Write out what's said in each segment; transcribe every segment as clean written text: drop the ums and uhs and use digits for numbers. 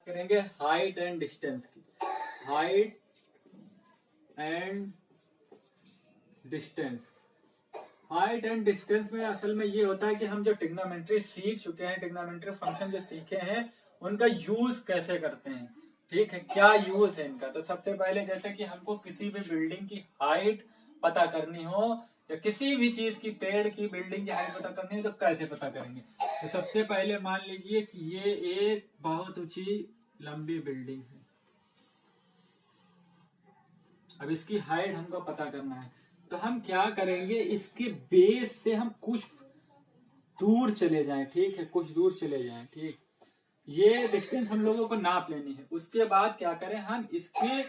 करेंगे height and distance की। Height and distance, height and distance में असल में ये होता है कि हम जो ट्रिग्नोमेट्री सीख चुके हैं, ट्रिग्नोमेट्री फंक्शन जो सीखे हैं उनका यूज कैसे करते हैं, ठीक है, क्या यूज है इनका। तो सबसे पहले जैसे कि हमको किसी भी बिल्डिंग की हाइट पता करनी हो या किसी भी चीज की, पेड़ की, बिल्डिंग की हाइट पता करनी है तो कैसे पता करेंगे। तो सबसे पहले मान लीजिए कि ये एक बहुत ऊंची लंबी बिल्डिंग है। अब इसकी हाइट हमको पता करना है तो हम क्या करेंगे, इसके बेस से हम कुछ दूर चले जाएं, ठीक है, कुछ दूर चले जाएं, ठीक। ये डिस्टेंस हम लोगों को नाप लेनी है। उसके बाद क्या करें, हम इसके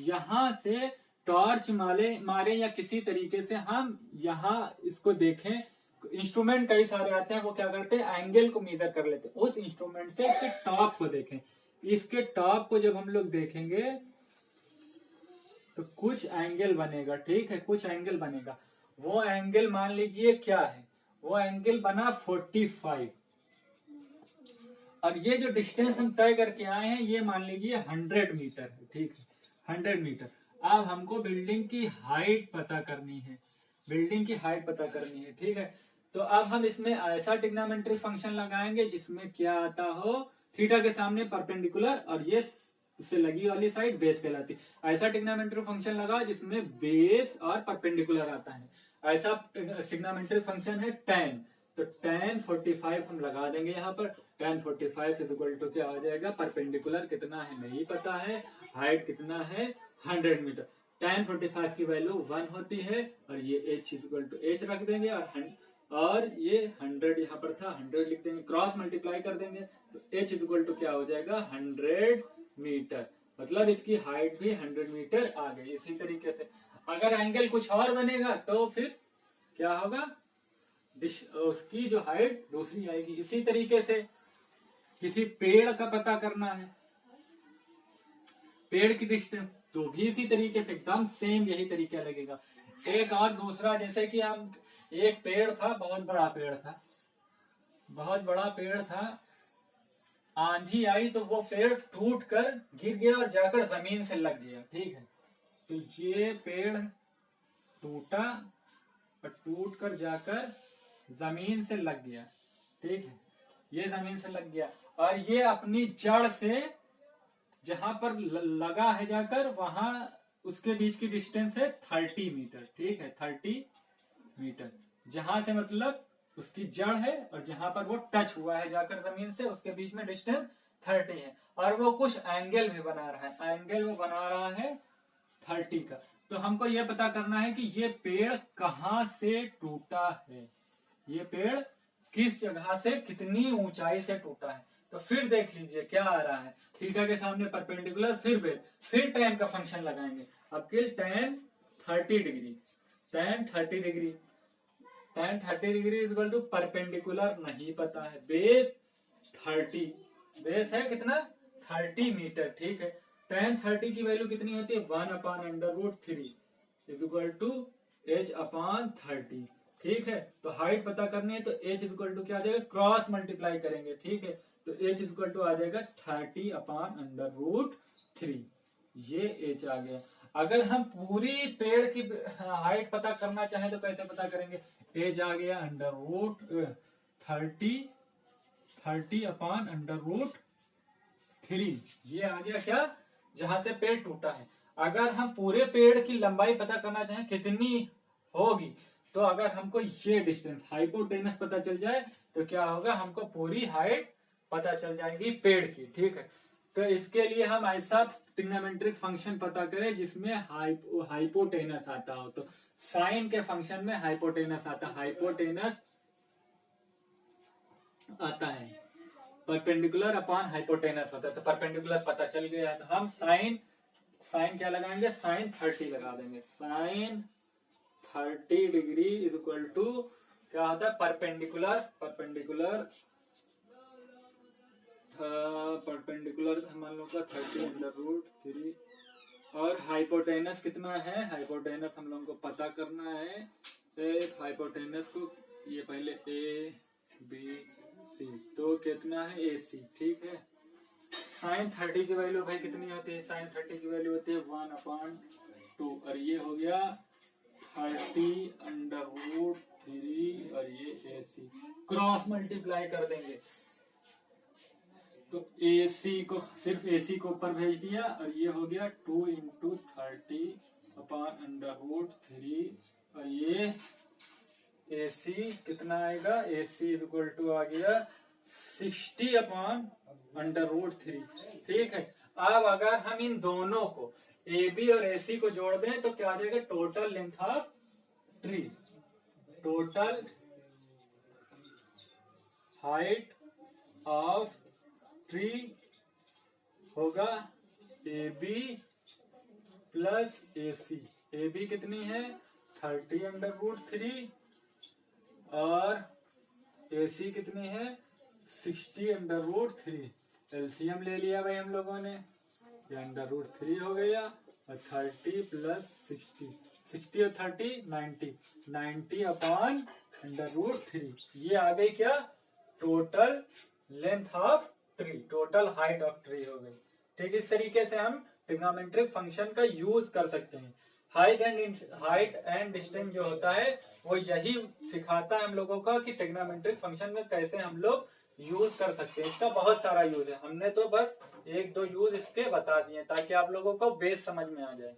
यहां से टॉर्च मारे या किसी तरीके से हम यहाँ इसको देखें। इंस्ट्रूमेंट कई सारे आते हैं, वो क्या करते हैं, एंगल को मेजर कर लेते हैं। उस इंस्ट्रूमेंट से इसके टॉप को देखें। इसके टॉप को जब हम लोग देखेंगे तो कुछ एंगल बनेगा, ठीक है, कुछ एंगल बनेगा। वो एंगल मान लीजिए क्या है, वो एंगल बना 45। अब ये जो डिस्टेंस हम तय करके आए हैं ये मान लीजिए 100 मीटर है, ठीक है, 100 मीटर। अब हमको बिल्डिंग की हाइट पता करनी है, बिल्डिंग की हाइट पता करनी है, ठीक है। तो अब हम इसमें ऐसा ट्रिग्नोमेट्री फंक्शन लगाएंगे जिसमें क्या आता हो, थीटा के सामने परपेंडिकुलर और ये उससे लगी वाली साइड बेस कहलाती है। ऐसा ट्रिग्नोमेट्री फंक्शन लगाओ जिसमें बेस और परपेंडिकुलर आता है। ऐसा ट्रिग्नोमेट्री फंक्शन है tan। तो tan 45 हम लगा देंगे यहाँ पर। tan 45 इज इक्वल टू क्या आ जाएगा, परपेंडिकुलर कितना है नहीं पता है, हाइट कितना है 100 मीटर। tan 45 की वैल्यू 1 होती है और ये h is equal to h रख देंगे और ये 100 यहाँ पर था, 100 लिख देंगे, क्रॉस मल्टीप्लाई कर देंगे तो h इज इक्वल टू क्या हो जाएगा 100 मीटर। मतलब इसकी हाइट भी 100 मीटर आ गई। इसी तरीके से अगर एंगल कुछ और बनेगा तो फिर क्या होगा, उसकी जो हाइट दूसरी आएगी। इसी तरीके से किसी पेड़ का पता करना है, पेड़ की डिस्टेंस, तो भी इसी तरीके से एकदम सेम यही तरीका लगेगा। एक और दूसरा, जैसे कि हम एक पेड़ था, बहुत बड़ा पेड़ था, बहुत बड़ा पेड़ था, आंधी आई तो वो पेड़ टूट कर गिर गया और जाकर जमीन से लग गया, ठीक है। तो ये पेड़ टूटा और टूट कर जाकर जमीन से लग गया, ठीक है, ये जमीन से लग गया और ये अपनी जड़ से जहां पर लगा है जाकर वहां उसके बीच की डिस्टेंस है 30 मीटर, ठीक है, 30 मीटर। जहां से मतलब उसकी जड़ है और जहां पर वो टच हुआ है जाकर जमीन से उसके बीच में डिस्टेंस 30 है। और वो कुछ एंगल भी बना रहा है, एंगल वो बना रहा है 30 का। तो हमको ये पता करना है कि ये पेड़ कहां से टूटा है, ये पेड़ किस जगह से कितनी ऊंचाई से टूटा है। तो फिर देख लीजिए क्या आ रहा है, थीटा के सामने परपेंडिकुलर, फिर tan का फंक्शन लगाएंगे। अब किल tan 30 degree, tan 30 degree, tan 30 degree is equal to perpendicular नहीं पता है, बेस 30, बेस है कितना 30 मीटर, ठीक है। tan 30 की वैल्यू कितनी होती है 1/√3 इज इक्वल टू h/30, ठीक है। तो हाइट पता करनी है तो h इज इक्वल टू क्या आ जाएगा, क्रॉस मल्टीप्लाई करेंगे, ठीक है। तो h इज इक्वल टू आ जाएगा 30/√3, ये h आ गया। अगर हम पूरी पेड़ की हाइट पता करना चाहें तो कैसे पता करेंगे, h आ गया √30/√3, ये आ गया क्या, जहां से पेड़ टूटा है। अगर हम पूरे पेड़ की लंबाई पता करना चाहें कितनी होगी, तो अगर हमको ये डिस्टेंस हाइपोटेनस पता चल जाए तो क्या होगा, हमको पूरी हाइट पता चल जाएगी पेड़ की, ठीक है। तो इसके लिए हम ऐसा ट्रिग्नोमेट्रिक फंक्शन पता करें जिसमें हाइपोटेनस आता हो। तो साइन के फंक्शन में हाइपोटेनस आता है, हाइपोटेनस आता है, परपेंडिकुलर अपॉन हाइपोटेनस होता है। तो परपेंडिकुलर पता चल गया है तो हम साइन क्या लगाएंगे, साइन 30 लगा देंगे। Sine 30 degree is equal to क्या होता है, परपेंडिकुलर मान लो का 30/√3 और हाइपोटेनस कितना है, हाइपोटेनस हम लोगों को पता करना है। हाइपोटेनस को ये पहले A B C, तो कितना है AC, ठीक है। साइन 30 की वैल्यू भाई कितनी होती है? साइन 30 की वैल्यू होती है 1/2 और ये हो गया 30√3 और ये AC क्रॉस मल्टीप्लाई कर देंगे तो AC को सिर्फ AC को ऊपर भेज दिया और ये हो गया 2 × 30/√3 और ये AC कितना आएगा? AC इक्वल टू आ गया 60/√3। ठीक है, अब अगर हम इन दोनों को AB और AC को जोड़ दें तो क्या आ जाएगा? Total length of tree, total height of tree होगा AB प्लस AC। AB कितनी है? 30/√3 और AC कितनी है? 60/√3। एलसीएम ले लिया भाई हम लोगों ने, ये √3 हो गया और 30 प्लस 60, 60 और 30 90/√3। ये आ गई क्या? Total length of tree, total height of tree हो गई। ठीक, इस तरीके से हम ट्रिग्नोमेट्रिक फंक्शन का यूज कर सकते हैं। हाइट एंड डिस्टेंस जो होता है वो यही सिखाता है हम लोगों का कि ट्रिग्नोमेट्रिक फंक्शन में कैसे हम लोग यूज कर सकते हैं। इसका बहुत सारा यूज है, हमने तो बस 1-2 यूज इसके बता दिए ताकि आप लोगों को बेस समझ में आ जाए।